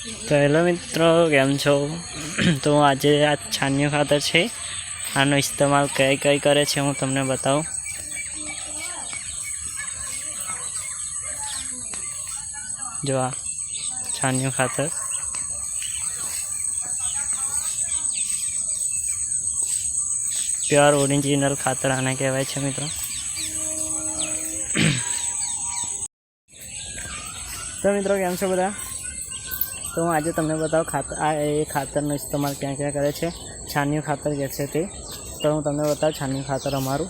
તો હેલો મિત્રો, કેમ છો? તો આજે આ છાણિયું ખાતર છે, આનો ઇસ્તેમાલ કઈ કરે છે હું તમને બતાવું. જો આ છાણિયું ખાતર પ્યોર ઓરિજિનલ ખાતર આને કહેવાય છે મિત્રો. તો મિત્રો કેમ છો બધા? તો હું આજે તમને બતાવું ખાતરનો ઇસ્તેમાલ ક્યાં ક્યાં કરે છે. છાણિયું ખાતર જે છે તે તો હું તમને બતાવું છાણિયું ખાતર અમારું.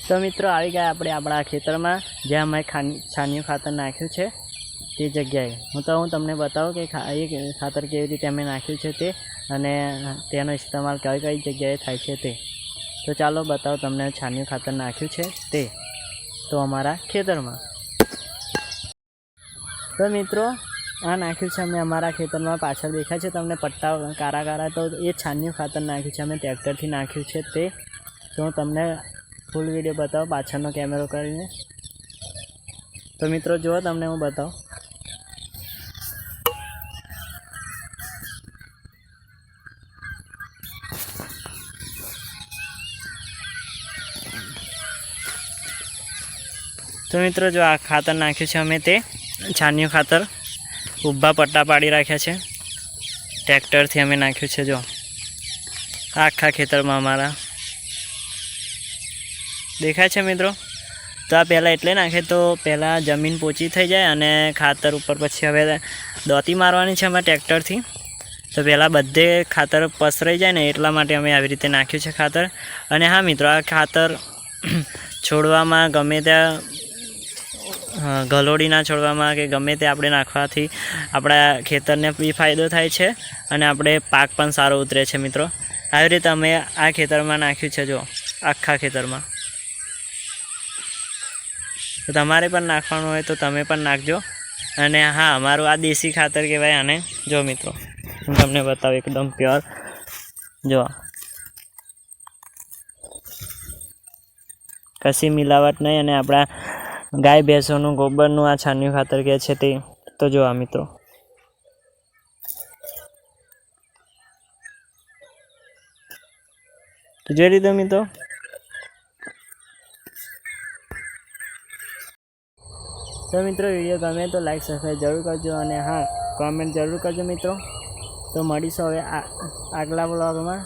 તો મિત્રો આવી ગયા આપણે આપણા ખેતરમાં જ્યાં અમે છાણિયું ખાતર નાખ્યું છે તે જગ્યાએ. હું તમને બતાવું કે એ ખાતર કેવી રીતે અમે નાખ્યું છે તે અને તેનો ઇસ્તેમાલ કઈ જગ્યાએ થાય છે તે. તો ચાલો બતાવો તમને છાણિયું ખાતર નાખ્યું છે તે તો અમારા ખેતરમાં. તો મિત્રો આ નાખ્યું છે અમે અમારા ખેતરમાં. પાછળ દેખાય છે તમને પટ્ટા કારા તો એ છાણિયું ખાતર નાખ્યું છે અમે ટ્રેક્ટરથી નાખ્યું છે તે. તો હું તમને ફૂલ વિડીયો બતાવો પાછળનો કેમેરો કરીને. તો મિત્રો જુઓ તમને હું બતાવું. તો મિત્રો જો આ ખાતર નાખ્યું છે અમે તે છાણિયું ખાતર ઊભા પટ્ટા પાડી રાખ્યા છે. ટ્રેક્ટરથી અમે નાખ્યું છે જો આખા ખેતરમાં અમારા દેખાય છે મિત્રો. તો આ પહેલાં એટલે નાખે તો પહેલાં જમીન પોચી થઈ જાય અને ખાતર ઉપર પછી હવે દોતી મારવાની છે અમારે ટ્રેક્ટરથી. તો પહેલાં બધે ખાતર પસરાઈ જાય ને એટલા માટે અમે આવી રીતે નાખ્યું છે ખાતર. અને હા મિત્રો આ ખાતર છોડવામાં ગમે ત્યાં ગલોડી ના છોડવામાં કે ગમે તે આપણે નાખવાથી આપણા ખેતરને બી ફાયદો થાય છે અને આપણે પાક પણ સારો ઉતરે છે મિત્રો. આવી રીતે અમે આ ખેતરમાં નાખ્યું છે જો આખા ખેતરમાં. તો તમારે પણ નાખવાનું હોય તો તમે પણ નાખજો. અને હા અમારું આ દેશી ખાતર કહેવાય આને. જો મિત્રો હું તમને બતાવું એકદમ પ્યોર જો કશી મિલાવટ નહીં અને આપણા ગાય ભેંસોનું ગોબરનું આ છાણિયું ખાતર કહે છે તે. તો જો આ મિત્રો તો જોઈ લીધો મિત્રો. તો મિત્રો વિડીયો ગમે તો લાઈક સબસ્ક્રાઈબ જરૂર કરજો અને હા કોમેન્ટ જરૂર કરજો મિત્રો. તો મળીશું હવે આગલા વ્લોગમાં.